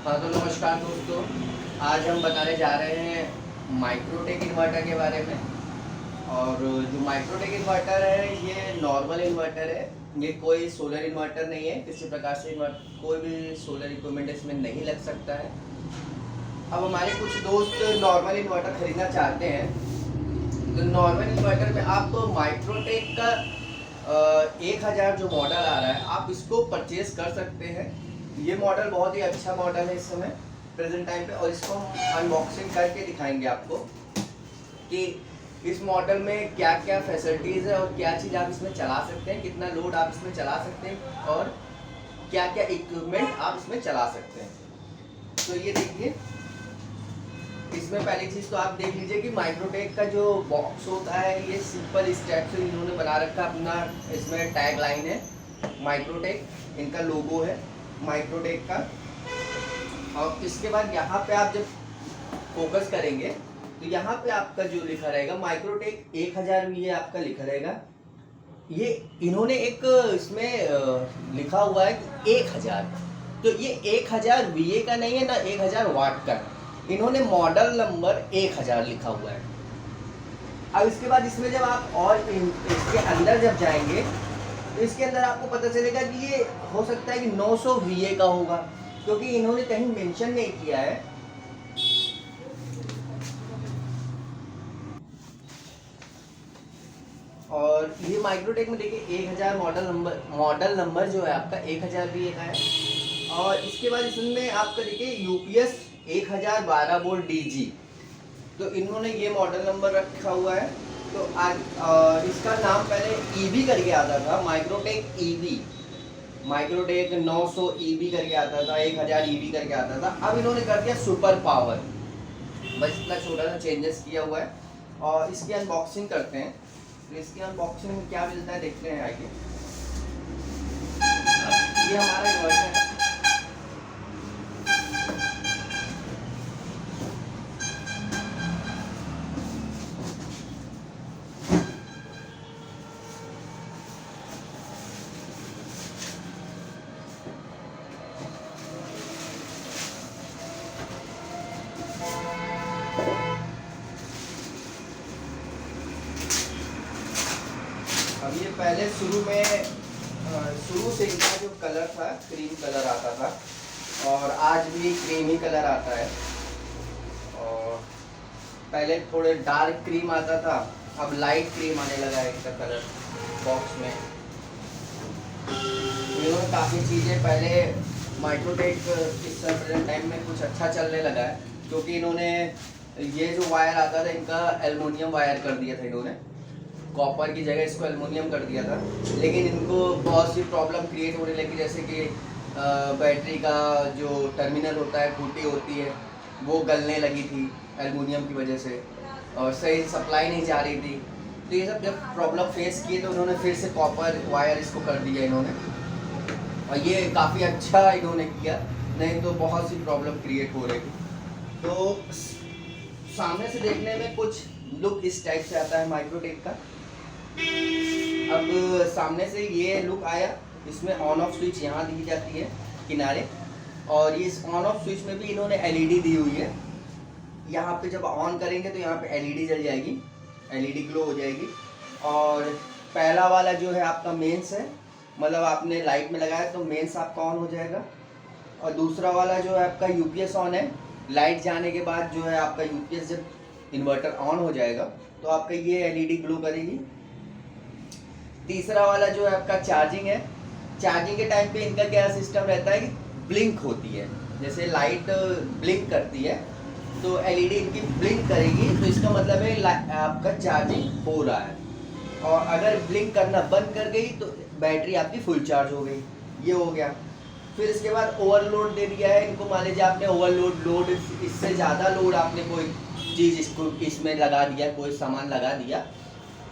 हाँ तो नमस्कार दोस्तों, आज हम बताने जा रहे हैं माइक्रोटेक इन्वर्टर के बारे में। और जो माइक्रोटेक इन्वर्टर है ये नॉर्मल इन्वर्टर है, ये कोई सोलर इन्वर्टर नहीं है। किसी प्रकार से कोई भी सोलर इक्विपमेंट इसमें नहीं लग सकता है। अब हमारे कुछ दोस्त नॉर्मल इन्वर्टर खरीदना चाहते हैं, तो नॉर्मल इन्वर्टर में आप माइक्रोटेक का 1000 जो मॉडल आ रहा है आप इसको परचेज कर सकते हैं। ये मॉडल बहुत ही अच्छा मॉडल है इस समय प्रेजेंट टाइम पे, और इसको हम अनबॉक्सिंग करके दिखाएंगे आपको कि इस मॉडल में क्या क्या फैसिलिटीज़ है और क्या चीज़ आप इसमें चला सकते हैं, कितना लोड आप इसमें चला सकते हैं और क्या क्या इक्विपमेंट आप इसमें चला सकते हैं। तो ये देखिए, इसमें पहली चीज़ तो आप देख लीजिए कि माइक्रोटेक का जो बॉक्स होता है ये सिंपल स्टेप से इन्होंने बना रखा अपना। इसमें टैग लाइन है माइक्रोटेक, इनका लोगो है माइक्रोटेक का। और इसके बाद यहाँ पे आप जब फोकस करेंगे तो यहाँ पे आपका जो लिखा रहेगा माइक्रोटेक 1000 VA आपका लिखा रहेगा। ये इन्होंने एक इसमें लिखा हुआ है कि 1000, तो ये 1000 VA का नहीं है ना 1000 वाट का, इन्होंने मॉडल नंबर 1000 लिखा हुआ है। अब इसके बाद इसमें जब आप और इसके अंदर जब जाएंगे तो इसके अंदर आपको पता चलेगा कि ये हो सकता है कि 900 VA का होगा, क्योंकि इन्होंने कहीं मेंशन नहीं किया है। और ये माइक्रोटेक में देखिए 1000 मॉडल नंबर जो है आपका 1000 VA का है। और इसके बाद इसमें आपका देखिए UPS 1012 वोल्ट DG, तो इन्होंने ये मॉडल नंबर रखा हुआ है। तो आज इसका नाम पहले EV करके आता था, माइक्रोटेक EV, माइक्रोटेक 900 EV करके आता था, 1000 EV करके आता था। अब इन्होंने कर दिया सुपर पावर, बस इतना छोटा सा चेंजेस किया हुआ है। और इसकी अनबॉक्सिंग करते हैं, तो इसकी अनबॉक्सिंग में क्या मिलता है देखते हैं आगे। ये हमारा इन्वर्टर है। अब ये पहले शुरू से इनका जो कलर था क्रीम कलर आता था, और आज भी क्रीम ही कलर आता है। और पहले थोड़े डार्क क्रीम आता था, अब लाइट क्रीम आने लगा है इसका कलर बॉक्स में। इन्होंने काफ़ी चीज़ें पहले माइक्रोटेक इस प्रेजेंट टाइम में कुछ अच्छा चलने लगा है, क्योंकि इन्होंने ये जो वायर आता था इनका एल्युमिनियम वायर कर दिया था, इन्होंने कॉपर की जगह इसको एल्युमिनियम कर दिया था। लेकिन इनको बहुत सी प्रॉब्लम क्रिएट होने लगी, जैसे कि बैटरी का जो टर्मिनल होता है, खूंटी होती है, वो गलने लगी थी एल्युमिनियम की वजह से, और सही सप्लाई नहीं जा रही थी। तो ये सब जब प्रॉब्लम फेस किए तो उन्होंने फिर से कॉपर वायर इसको कर दिया इन्होंने, और ये काफ़ी अच्छा इन्होंने किया, नहीं तो बहुत सी प्रॉब्लम क्रिएट हो रही थी। तो सामने से देखने में कुछ लुक इस टाइप से आता है माइक्रोटेक का। अब सामने से ये लुक आया, इसमें ऑन ऑफ स्विच यहाँ दी जाती है किनारे, और ये इस ऑन ऑफ स्विच में भी इन्होंने LED दी हुई है। यहाँ पे जब ऑन करेंगे तो यहाँ पे LED जल जाएगी, LED ग्लो हो जाएगी। और पहला वाला जो है आपका मेंस है, मतलब आपने लाइट में लगाया तो मेंस आपका ऑन हो जाएगा। और दूसरा वाला जो है आपका UPS ऑन है, लाइट जाने के बाद जो है आपका UPS जब इन्वर्टर ऑन हो जाएगा तो आपका ये LED ग्लो करेगी। तीसरा वाला जो है आपका चार्जिंग है, चार्जिंग के टाइम पे इनका क्या सिस्टम रहता है कि ब्लिंक होती है, जैसे लाइट ब्लिंक करती है तो LED इनकी ब्लिंक करेगी, तो इसका मतलब है आपका चार्जिंग हो रहा है। और अगर ब्लिंक करना बंद कर गई तो बैटरी आपकी फुल चार्ज हो गई, ये हो गया। फिर इसके बाद ओवरलोड दे दिया है इनको, मान लीजिए आपने लोड इससे ज़्यादा लोड आपने कोई चीज़ इसमें लगा दिया, कोई सामान लगा दिया,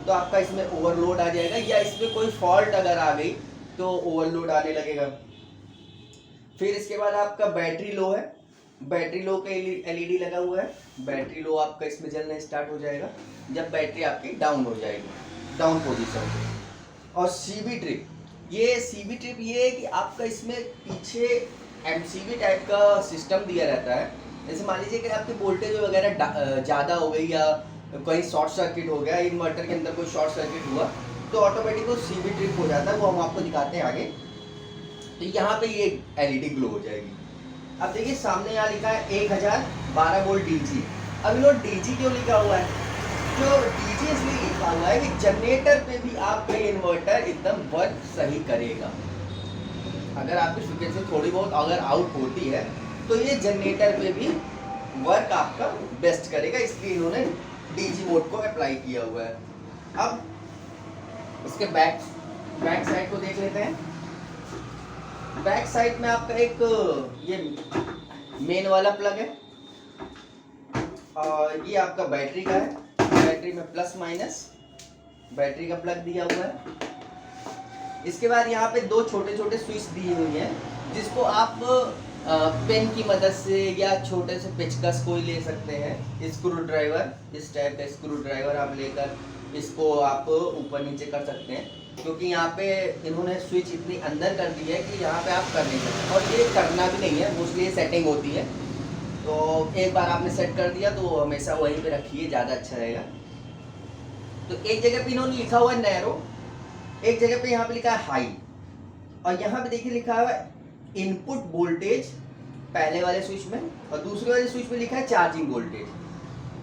तो आपका इसमें ओवरलोड आ जाएगा, या इसमें कोई फॉल्ट अगर आ गई तो ओवरलोड आने लगेगा। फिर इसके बाद आपका बैटरी लो है, बैटरी लो का LED लगा हुआ है, बैटरी लो आपका इसमें जलना स्टार्ट हो जाएगा जब बैटरी आपकी डाउन हो जाएगी, डाउन पोजीशन। और CB ट्रिप, ये CB ट्रिप ये है कि आपका इसमें पीछे एमसीबी टाइप का सिस्टम दिया रहता है। जैसे मान लीजिए कि आपकी वोल्टेज वगैरह ज़्यादा हो गई या कहीं शॉर्ट सर्किट हो गया, इन्वर्टर के अंदर कोई शॉर्ट सर्किट हुआ तो ऑटोमेटिक वो सीबी ट्रिप हो जाता है, वो हम आपको दिखाते हैं आगे। तो यहाँ पे ये एलईडी ग्लो हो जाएगी। अब देखिए सामने यहाँ लिखा है 1012 वोल्ट डीजी। अब इन्होंने डीजी क्यों लिखा हुआ है? जो डीजी इसलिए लिखा हुआ है कि जनरेटर पे भी आपका इन्वर्टर एकदम वर्क सही करेगा। अगर आपकी फ्रिक्वेंसी थोड़ी बहुत अगर आउट होती है तो ये जनरेटर पे भी वर्क आपका बेस्ट करेगा, इसलिए इन्होंने डीजी मोड को अप्लाई किया हुआ है। अब इसके बैक साइड को देख लेते हैं। बैक साइड में आपका एक ये मेन वाला प्लग है और ये आपका बैटरी का है। बैटरी में प्लस माइनस बैटरी का प्लग दिया हुआ है। इसके बाद यहाँ पे दो छोटे छोटे स्विच दिए हुए हैं जिसको आप पेन की मदद से या छोटे से पेचकस कोई ले सकते हैं। स्क्रू ड्राइवर, इस टाइप का स्क्रू ड्राइवर आप लेकर इसको आप ऊपर नीचे कर सकते हैं, क्योंकि यहाँ पे इन्होंने स्विच इतनी अंदर कर दी है कि यहाँ पे आप कर नहीं सकते। और ये करना भी नहीं है, मोस्टली ये सेटिंग होती है, तो एक बार आपने सेट कर दिया तो हमेशा वहीं पे रखिए, ज़्यादा अच्छा रहेगा। तो एक जगह पे इन्होंने लिखा हुआ है नैरो, एक जगह पे यहाँ पे लिखा है हाई, और यहाँ पे देखिए लिखा हुआ है इनपुट वोल्टेज पहले वाले स्विच में, और दूसरे वाले स्विच में लिखा है चार्जिंग वोल्टेज।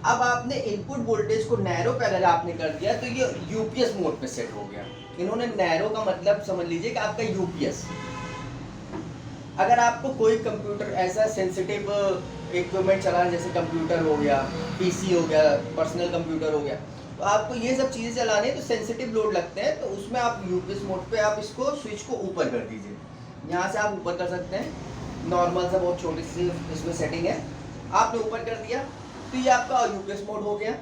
अब आपने इनपुट वोल्टेज को नैरो पे अगर आपने कर दिया तो ये यूपीएस मोड पे सेट हो गया। इन्होंने नैरो का मतलब समझ लीजिए कि आपका यूपीएस। अगर आपको कोई कंप्यूटर ऐसा सेंसिटिव इक्विपमेंट चलाना, जैसे कंप्यूटर हो गया, पीसी हो गया, पर्सनल कंप्यूटर हो गया, तो आपको ये सब चीज़ें चलाने तो सेंसिटिव लोड लगते हैं, तो उसमें आप यूपीएस मोड पे आप इसको स्विच को ऊपर कर दीजिए। यहाँ से आप ऊपर कर सकते हैं, नॉर्मल सा बहुत छोटी सी इसमें सेटिंग है, आपने ऊपर कर दिया तो ये आपका यूपीएस मोड हो गया।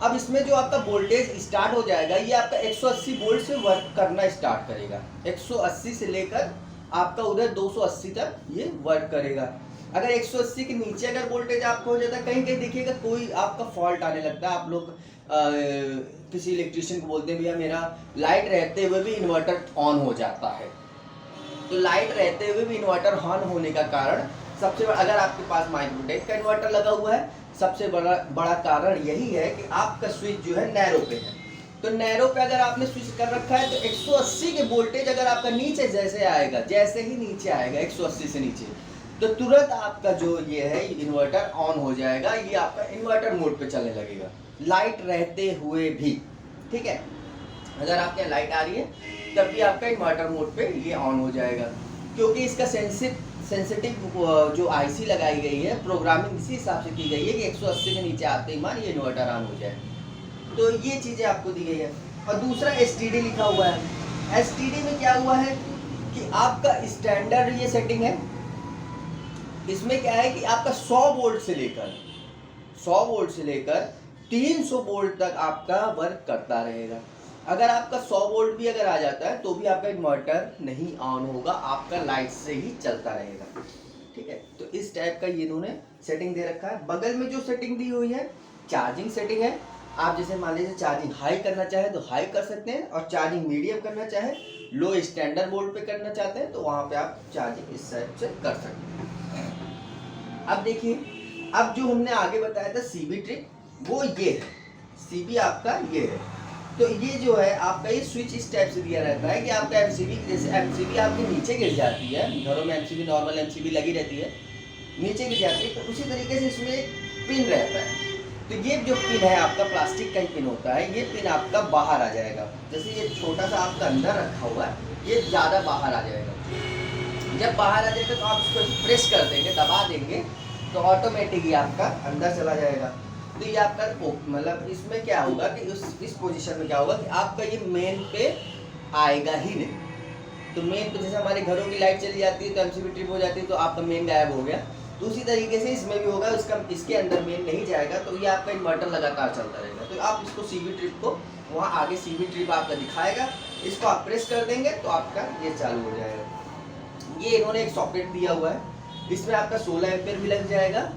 अब इसमें जो आपका वोल्टेज स्टार्ट हो जाएगा, ये आपका 180 वोल्ट से वर्क करना स्टार्ट करेगा। 180 से लेकर आपका उधर 280 तक ये वर्क करेगा। अगर 180 के नीचे अगर वोल्टेज आपको हो जाता है, कहीं कहीं देखिएगा कोई आपका फॉल्ट आने लगता है। आप लोग किसी इलेक्ट्रिशियन को बोलते हैं भैया मेरा लाइट रहते हुए भी इन्वर्टर ऑन हो जाता है। तो लाइट रहते हुए भी इन्वर्टर ऑन होने का कारण सबसे बड़ा, अगर आपके पास माइक्रोटेक का इन्वर्टर लगा हुआ है, सबसे बड़ा कारण यही है कि आपका स्विच जो है नैरो पे है। तो नैरो पे अगर आपने स्विच कर रखा है तो 180 के वोल्टेज अगर आपका नीचे जैसे आएगा, जैसे ही नीचे आएगा 180 से नीचे, तो तुरंत आपका जो ये है इन्वर्टर ऑन हो जाएगा। ये आपका इन्वर्टर मोड पे चलने लगेगा लाइट रहते हुए भी। ठीक है, अगर आपके यहाँ लाइट आ रही है तब भी आपका इन्वर्टर मोड पे ये ऑन हो जाएगा, क्योंकि इसका सेंसिटिव जो आईसी लगाई गई है, प्रोग्रामिंग इसी हिसाब से की गई है कि 180 के नीचे आते ही मान ये इन्वर्टर ऑन हो जाए। तो ये चीज़ें आपको दी गई है। और दूसरा एसटीडी लिखा हुआ है। एसटीडी में क्या हुआ है कि आपका स्टैंडर्ड ये सेटिंग है, इसमें क्या है कि आपका 100 वोल्ट से लेकर 300 वोल्ट तक आपका वर्क करता रहेगा। अगर आपका 100 वोल्ट भी अगर आ जाता है तो भी आपका इन्वर्टर नहीं ऑन होगा, आपका लाइट से ही चलता रहेगा। ठीक है, तो इस टाइप का ये इन्होंने सेटिंग दे रखा है। बगल में जो सेटिंग दी हुई है चार्जिंग सेटिंग है। आप जैसे मान लीजिए चार्जिंग हाई करना चाहे तो हाई कर सकते हैं, और चार्जिंग मीडियम करना चाहे, लो स्टैंडर्ड वोल्ट पे करना चाहते हैं तो वहाँ पे आप चार्जिंग इस टाइप से कर सकते हैं। अब देखिए, अब जो हमने आगे बताया था सीबी ट्रिक, वो ये है। सीबी आपका ये है। तो ये जो है आपका ये स्विच इस टाइप से दिया रहता है कि आपका एमसीबी, जैसे एमसीबी आपके नीचे गिर जाती है, घरों में एमसीबी नॉर्मल एमसीबी लगी रहती है, नीचे गिर जाती है, तो उसी तरीके से इसमें एक पिन रहता है। तो ये जो पिन है आपका प्लास्टिक का ही पिन होता है, ये पिन आपका बाहर आ जाएगा। जैसे ये छोटा सा आपका अंदर रखा हुआ है, ये ज़्यादा बाहर आ जाएगा। जब बाहर आ जाएगा तो आप इसको प्रेस कर देंगे, दबा देंगे, तो ऑटोमेटिक ही आपका अंदर चला जाएगा। तो ये आपका मतलब इसमें क्या होगा कि इस पोजीशन में क्या होगा कि आपका ये मेन पे आएगा ही नहीं। तो मेन पे जैसे हमारे घरों की लाइट चली जाती है तो एमसीबी ट्रिप हो जाती है तो आपका मेन गायब हो गया, तो उसी तरीके से इसमें भी होगा। इसके अंदर मेन नहीं जाएगा, तो ये आपका इन्वर्टर लगातार चलता रहेगा। तो आप इसको सीबी ट्रिप को वहाँ आगे सीबी ट्रिप आपका दिखाएगा, इसको आप प्रेस कर देंगे तो आपका ये चालू हो जाएगा। ये इन्होंने एक सॉकेट दिया हुआ है, इसमें आपका 16 एम्पियर भी लग जाएगा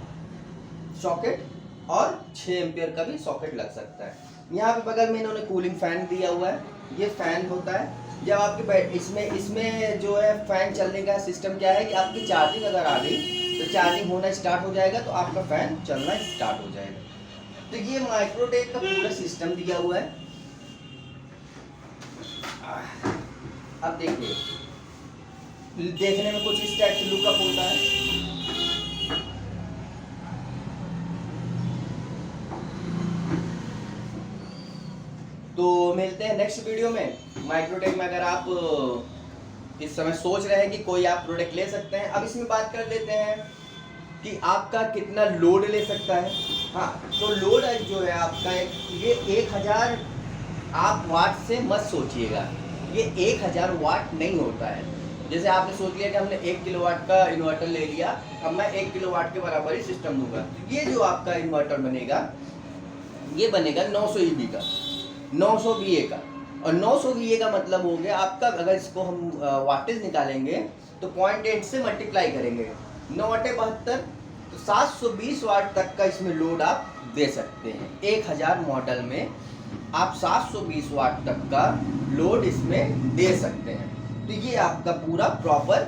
सॉकेट, और 6 एम्पियर का भी सॉकेट लग सकता है। यहाँ पे बगल में इन्होंने कूलिंग फैन दिया हुआ है। ये फैन होता है, जब आपके इसमें इसमें जो है फैन चलने का सिस्टम क्या है कि आपकी चार्जिंग अगर आ गई तो चार्जिंग होना स्टार्ट हो जाएगा, तो आपका फैन चलना स्टार्ट हो जाएगा। तो ये माइक्रोटेक का पूरा सिस्टम दिया हुआ है। अब देखिए, देखने में कुछ इस टाइप से लुकअप होता है। तो मिलते हैं नेक्स्ट वीडियो में। माइक्रोटेक में अगर आप इस समय सोच रहे हैं कि कोई आप प्रोडक्ट ले सकते हैं, अब इसमें बात कर लेते हैं कि आपका कितना लोड ले सकता है। हाँ, तो लोड जो है आपका ये 1000 आप वाट से मत सोचिएगा, ये 1000 वाट नहीं होता है। जैसे आपने सोच लिया कि हमने 1 किलोवाट का इन्वर्टर ले लिया, अब मैं 1 किलोवाट के बराबर ही सिस्टम दूंगा। ये जो आपका इन्वर्टर बनेगा, ये बनेगा 900 ईबी का, 900 VA का। और 900 VA का मतलब हो गया आपका, अगर इसको हम वाटेज निकालेंगे तो 0.8 से मल्टीप्लाई करेंगे, 9 × 72, तो 720 वाट तक का इसमें लोड आप दे सकते हैं। 1000 मॉडल में आप 720 वाट तक का लोड इसमें दे सकते हैं। तो ये आपका पूरा प्रॉपर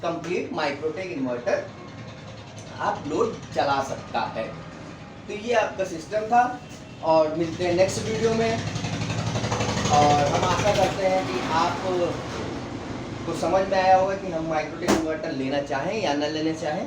कंप्लीट माइक्रोटेक इन्वर्टर आप लोड चला सकता है। तो ये आपका सिस्टम था, और मिलते हैं नेक्स्ट वीडियो में। और हम आशा करते हैं कि आप को समझ में आया होगा कि हम माइक्रोटेक इन्वर्टर लेना चाहें या न लेना चाहें।